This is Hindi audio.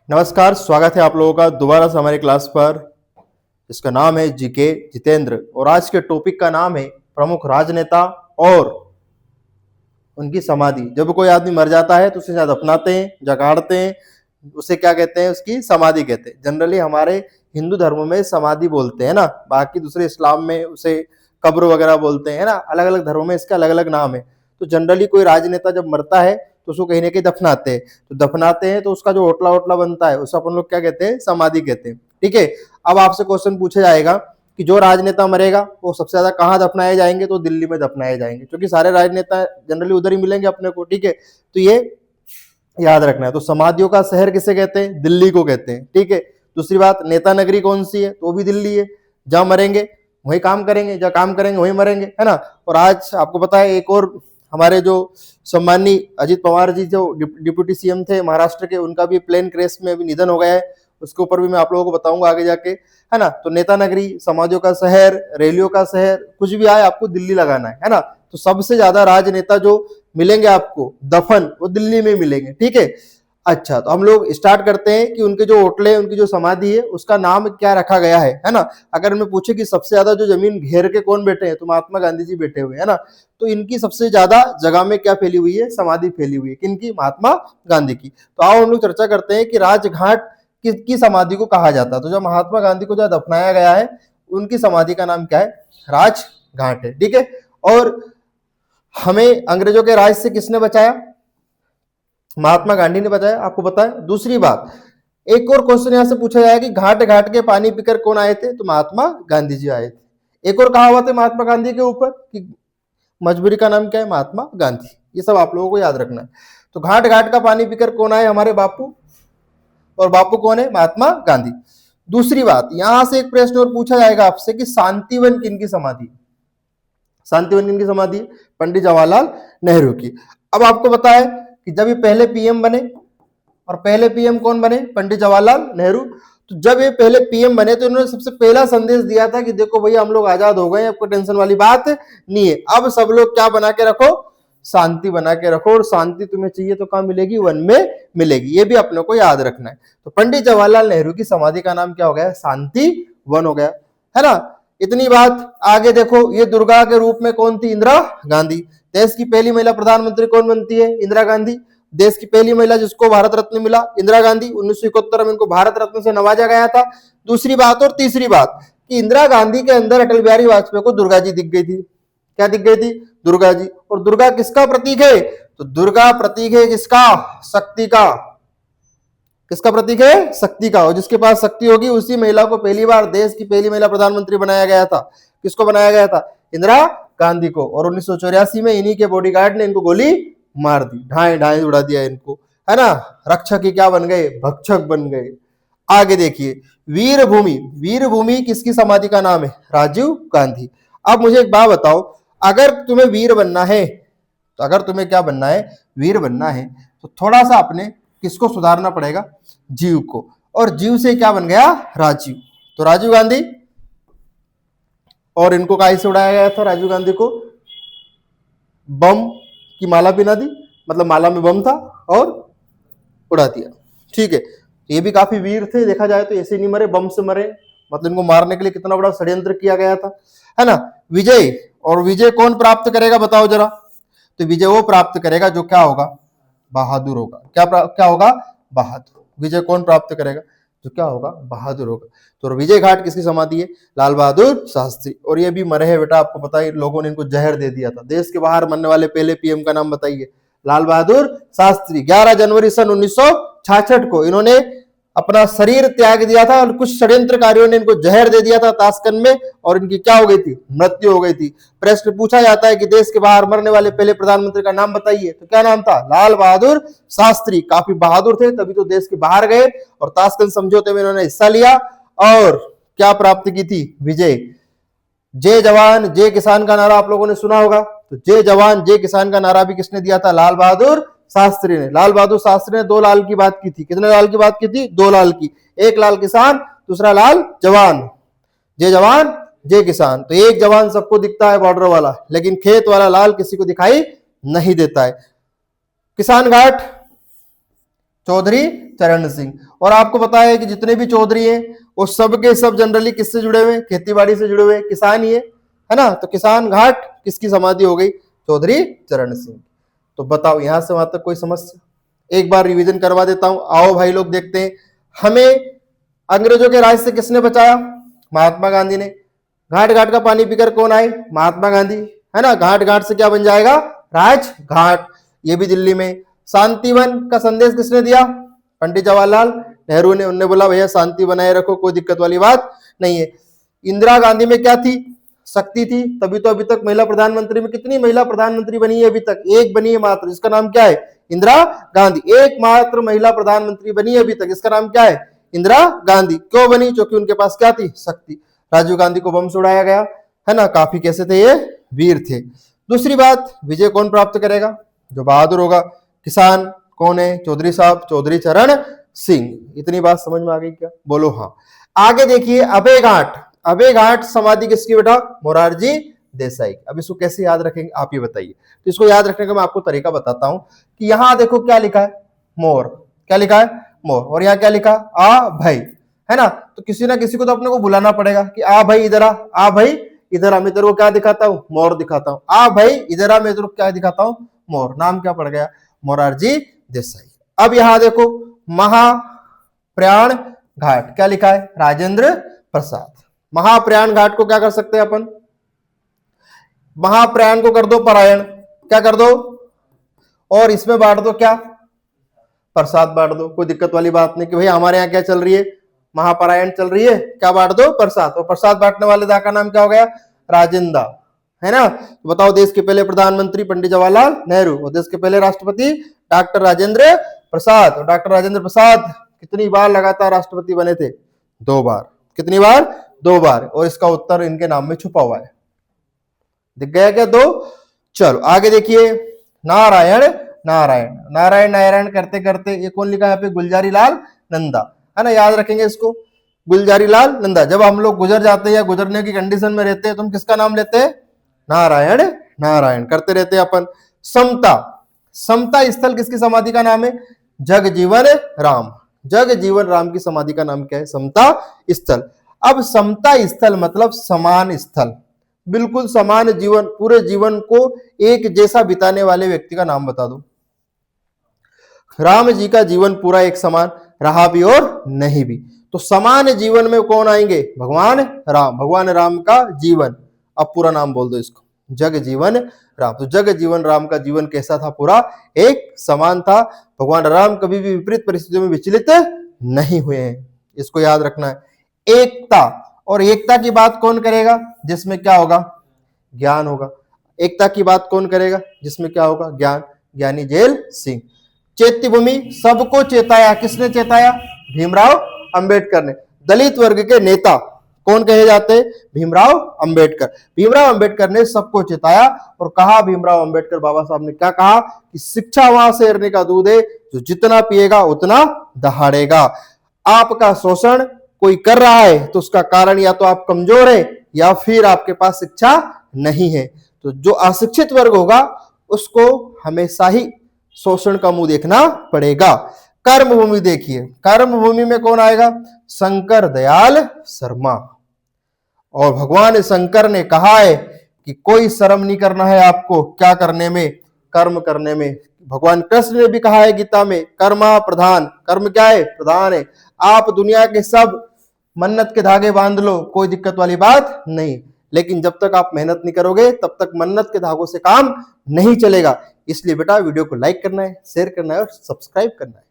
नमस्कार, स्वागत है आप लोगों का दोबारा से हमारी क्लास पर, जिसका नाम है जीके जितेंद्र। और आज के टॉपिक का नाम है प्रमुख राजनेता और उनकी समाधि। जब कोई आदमी मर जाता है तो उसे या दफनाते हैं, जगाड़ते हैं, उसे क्या कहते हैं? उसकी समाधि कहते हैं। जनरली हमारे हिंदू धर्म में समाधि बोलते हैं ना, बाकी दूसरे इस्लाम में उसे कब्र वगैरह बोलते हैं ना। अलग अलग धर्मों में इसके अलग अलग नाम है। तो जनरली कोई राजनेता जब मरता है तो उसको कहीं ना कहीं दफनाते हैं। तो दफनाते हैं तो उसका जो ओटला ओटला बनता है उसे अपन लोग क्या कहते हैं? समाधि कहते हैं। ठीक है। अब आपसे क्वेश्चन पूछा जाएगा कि जो राजनेता मरेगा वो सबसे ज्यादा कहाँ दफनाए जाएंगे? तो दिल्ली में दफनाए जाएंगे, क्योंकि सारे राजनेता जनरली उधर ही मिलेंगे अपने को। ठीक है, तो ये याद रखना है। तो समाधियों का शहर किसे कहते हैं? दिल्ली को कहते हैं। ठीक है। दूसरी बात, नेता नगरी कौन सी है? तो भी दिल्ली है। जहां मरेंगे वही काम करेंगे, जहां काम करेंगे वही मरेंगे, है ना। और आज आपको पता है एक और हमारे जो सम्मानी अजित पवार जी जो डिप्यूटी सीएम थे महाराष्ट्र के, उनका भी प्लेन क्रैश में अभी निधन हो गया है। उसके ऊपर भी मैं आप लोगों को बताऊंगा आगे जाके, है ना। तो नेता नगरी, समाधियों का शहर, रैलियों का शहर, कुछ भी आए आपको दिल्ली लगाना है ना। तो सबसे ज्यादा राजनेता जो मिलेंगे आपको दफन, वो दिल्ली में मिलेंगे। ठीक है। अच्छा, तो हम लोग स्टार्ट करते हैं कि उनके जो होटल है, उनकी जो समाधि है, उसका नाम क्या रखा गया है ना। अगर मैं पूछे कि सबसे ज्यादा जो जमीन घेर के कौन बैठे हैं, तो महात्मा गांधी जी बैठे हुए है ना। तो इनकी सबसे ज्यादा जगह में क्या फैली हुई है? समाधि फैली हुई है। किनकी? महात्मा गांधी की। तो आओ हम लोग चर्चा करते हैं कि राजघाट की समाधि को कहा जाता है। तो जो महात्मा गांधी को जो दफनाया गया है, उनकी समाधि का नाम क्या है? राजघाट है। ठीक है। और हमें अंग्रेजों के राज से किसने बचाया? महात्मा गांधी ने बचाया, आपको पता है। दूसरी बात, एक और क्वेश्चन यहां से पूछा जाएगा कि घाट घाट के पानी पीकर कौन आए थे? तो महात्मा गांधी जी आए थे। एक और कहावत है महात्मा गांधी के ऊपर कि मजबूरी का नाम क्या है? महात्मा गांधी। ये सब आप लोगों को याद रखना है। तो घाट घाट का पानी पीकर कौन आए? हमारे बापू। और बापू कौन है? महात्मा गांधी। दूसरी बात, यहां से एक प्रश्न और पूछा जाएगा आपसे कि शांतिवन किनकी समाधि? शांतिवन किनकी समाधि? पंडित जवाहरलाल नेहरू की। अब आपको पता है कि जब ये पहले पीएम बने, और पहले पीएम कौन बने? पंडित जवाहरलाल नेहरू। तो जब ये पहले पीएम बने तो इन्होंने सबसे पहला संदेश दिया था कि देखो भैया, हम लोग आजाद हो गए, आपको टेंशन वाली बात नहीं है। अब सब लोग क्या बना के रखो? शांति बना के रखो। और शांति तुम्हें चाहिए तो कहां मिलेगी? वन में मिलेगी। ये भी अपने को याद रखना है। तो पंडित जवाहरलाल नेहरू की समाधि का नाम क्या हो गया? शांति वन हो गया, है ना। इतनी बात। आगे देखो, ये दुर्गा के रूप में कौन थी? इंदिरा गांधी। देश की पहली महिला प्रधानमंत्री कौन बनती है? इंदिरा गांधी। देश की पहली महिला जिसको भारत रत्न मिला, इंदिरा गांधी। 1971 में इनको भारत रत्न से नवाजा गया था। दूसरी बात और तीसरी बात कि इंदिरा गांधी के अंदर अटल बिहारी वाजपेयी को दुर्गा जी दिख गई थी। क्या दिख गई थी? दुर्गा जी। और दुर्गा किसका प्रतीक है? तो दुर्गा प्रतीक है किसका? शक्ति का। किसका प्रतीक है? शक्ति का। और जिसके पास शक्ति होगी उसी महिला को पहली बार देश की पहली महिला प्रधानमंत्री बनाया गया था। किसको बनाया गया था? इंदिरा गांधी को। और 1984 में इन्हीं के बॉडीगार्ड ने इनको गोली मार दी, ढाई ढाई उड़ा दिया इनको, है ना। रक्षक ही क्या बन गए? भक्षक बन गए। आगे देखिए, वीरभूमि। वीरभूमि किसकी समाधि का नाम है? राजीव गांधी। अब मुझे एक बात बताओ, अगर तुम्हें वीर बनना है, तो अगर तुम्हें क्या बनना है? वीर बनना है, तो थोड़ा सा अपने किसको सुधारना पड़ेगा? जीव को। और जीव से क्या बन गया? राजीव। तो राजीव गांधी। और इनको काहे से उड़ाया गया था? राजीव गांधी को बम की माला पहना दी, मतलब माला में बम था और उड़ा दिया। ठीक है। ये भी काफी वीर थे, देखा जाए तो ऐसे नहीं मरे, बम से मरे। मतलब इनको मारने के लिए कितना बड़ा षड्यंत्र किया गया था, है ना। विजय। और विजय कौन प्राप्त करेगा? बताओ जरा। तो विजय वो प्राप्त करेगा जो क्या होगा? बहादुर होगा। क्या होगा? बहादुर। विजय कौन प्राप्त करेगा? जो क्या होगा? बहादुर होगा। तो विजय घाट किसकी समाधि है? लाल बहादुर शास्त्री। और ये भी मरे हैं बेटा, आपको पता है लोगों ने इनको जहर दे दिया था। देश के बाहर मरने वाले पहले पीएम का नाम बताइए? लाल बहादुर शास्त्री। 11 जनवरी सन 1966 को इन्होंने अपना शरीर त्याग दिया था और कुछ षड्यंत्रकारियों ने इनको जहर दे दिया था ताशकंद में, और इनकी क्या हो गई थी? मृत्यु हो गई थी। प्रश्न पूछा जाता है कि देश के बाहर मरने वाले पहले प्रधानमंत्री का नाम बताइए, तो क्या नाम था? लाल बहादुर शास्त्री। काफी बहादुर थे, तभी तो देश के बाहर गए और ताशकंद समझौते में इन्होंने हिस्सा लिया और क्या प्राप्त की थी? विजय। जय जवान जय किसान का नारा आप लोगों ने सुना होगा। तो जय जवान जय किसान का नारा भी किसने दिया था? लाल बहादुर शास्त्री ने। लाल बहादुर शास्त्री ने 2 लाल की बात की थी। कितने लाल की बात की थी? 2 लाल की। एक लाल किसान, दूसरा लाल जवान। जय जवान जय किसान। तो एक जवान सबको दिखता है बॉर्डर वाला, लेकिन खेत वाला लाल किसी को दिखाई नहीं देता है। किसान घाट चौधरी चरण सिंह। और आपको पता है कि जितने भी चौधरी हैं वो सब के सब जनरली किससे जुड़े हुए हैं, खेती बाड़ी से जुड़े हुए, किसान ही है ना। तो किसान घाट किसकी समाधि हो गई, चौधरी चरण सिंह। तो बताओ यहां से वहां तक कोई समस्या? एक बार रिवीजन करवा देता हूं, आओ भाई लोग देखते हैं। हमें अंग्रेजों के राज से किसने बचाया, महात्मा गांधी ने। घाट घाट का पानी पीकर कौन आए, महात्मा गांधी, है ना। घाट घाट से क्या बन जाएगा, राजघाट, ये भी दिल्ली में। शांतिवन का संदेश किसने दिया, पंडित जवाहरलाल नेहरू ने। उन्होंने बोला भैया शांति बनाए रखो, कोई दिक्कत वाली बात नहीं है। इंदिरा गांधी में क्या थी, शक्ति थी, तभी तो अभी तक महिला प्रधानमंत्री में कितनी महिला प्रधानमंत्री बनी है, अभी तक एक बनी है मात्र, जिसका नाम क्या है, इंदिरा गांधी। एकमात्र महिला प्रधानमंत्री बनी है अभी तक, इसका नाम क्या है, इंदिरा गांधी। क्यों बनी, क्योंकि उनके पास क्या थी, शक्ति। राजीव गांधी को बम से उड़ाया गया, है ना। काफी कैसे थे ये, वीर थे। दूसरी बात, विजय कौन प्राप्त करेगा, जो बहादुर होगा। किसान कौन है, चौधरी साहब, चौधरी चरण सिंह। इतनी बात समझ में आ गई क्या, बोलो हाँ। आगे देखिए, अभय घाट। अभय घाट समाधि किसकी बेटा, मोरारजी देसाई। अब इसको कैसे याद रखेंगे आप ही बताइए। तो इसको याद रखने का मैं आपको तरीका बताता हूं कि यहां देखो क्या लिखा है, मोर। क्या लिखा है, मोर। और यहाँ क्या लिखा, आ भाई, है ना। तो किसी ना किसी को तो अपने को बुलाना पड़ेगा कि आ भाई इधर आ भाई इधर आ, मैं तेरे को क्या दिखाता हूँ, मोर दिखाता हूँ। आ भाई इधर आ, मैं तेरे को क्या दिखाता हूँ, मोर। नाम क्या पड़ गया, मोरारजी देसाई। अब यहां देखो, महाप्रयाण घाट, क्या लिखा है, राजेंद्र प्रसाद। महाप्रयाण घाट को क्या कर सकते हैं अपन, महाप्रयाण को कर दो परायण, क्या कर दो, और इसमें बांट दो क्या, प्रसाद बांट दो। कोई दिक्कत वाली बात नहीं कि भाई हमारे यहाँ क्या चल रही है, महापरायण चल रही है, क्या बांट दो, प्रसाद। और प्रसाद बांटने वाले दा का नाम क्या हो गया, राजेंद्र, है ना। तो बताओ, देश के पहले प्रधानमंत्री पंडित जवाहरलाल नेहरू और देश के पहले राष्ट्रपति डॉक्टर राजेंद्र प्रसाद। और डॉक्टर राजेंद्र प्रसाद कितनी बार लगातार राष्ट्रपति बने थे, 2 बार। कितनी बार, 2 बार। और इसका उत्तर इनके नाम में छुपा हुआ है, दिख गया क्या, 2। चलो आगे देखिए, नारायण नारायण नारायण नारायण करते करते ये कौन लिखा है यहाँ पे, गुलजारी लाल नंदा, है ना। याद रखेंगे इसको, गुलजारी लाल नंदा। जब हम लोग गुजर जाते हैं या गुजरने की कंडीशन में रहते हैं तो हम किसका नाम लेते हैं, नारायण नारायण करते रहते हैं अपन। समता, समता स्थल किसकी समाधि का नाम है, जगजीवन राम। जगजीवन राम की समाधि का नाम क्या है, समता स्थल। अब समता स्थल मतलब समान स्थल, बिल्कुल समान जीवन, पूरे जीवन को एक जैसा बिताने वाले व्यक्ति का नाम बता दो। राम जी का जीवन पूरा एक समान रहा भी और नहीं भी, तो समान जीवन में कौन आएंगे, भगवान राम। भगवान राम का जीवन, अब पूरा नाम बोल दो इसको, जग जीवन राम। तो जग जीवन राम का जीवन कैसा था, पूरा एक समान था। भगवान राम कभी भी विपरीत परिस्थितियों में विचलित नहीं हुए हैं, इसको याद रखना है। एकता, और एकता की बात कौन करेगा, जिसमें क्या होगा, ज्ञान होगा। एकता की बात कौन करेगा, जिसमें क्या होगा, ज्ञान। ज्ञानी जेल सिंह। चैत्य भूमि, सबको चेताया, किसने चेताया, भीमराव अंबेडकर ने। दलित वर्ग के नेता कौन कहे जाते हैं, भीमराव अंबेडकर। भीमराव अंबेडकर ने सबको चेताया और कहा, भीमराव अंबेडकर बाबा साहब ने क्या कहा कि शिक्षा वहां शेरने का दूध है, जो जितना पिएगा उतना दहाड़ेगा। आपका शोषण कोई कर रहा है तो उसका कारण या तो आप कमजोर है या फिर आपके पास शिक्षा नहीं है। तो जो अशिक्षित वर्ग होगा उसको हमेशा ही शोषण का मुंह देखना पड़ेगा। कर्म भूमि देखिए, कर्म भूमि में कौन आएगा, शंकर दयाल शर्मा। और भगवान शंकर ने कहा है कि कोई शर्म नहीं करना है आपको, क्या करने में, कर्म करने में। भगवान कृष्ण ने भी कहा है गीता में, कर्मा प्रधान, कर्म क्या है, प्रधान है। आप दुनिया के सब मन्नत के धागे बांध लो, कोई दिक्कत वाली बात नहीं, लेकिन जब तक आप मेहनत नहीं करोगे तब तक मन्नत के धागों से काम नहीं चलेगा। इसलिए बेटा वीडियो को लाइक करना है, शेयर करना है और सब्सक्राइब करना है।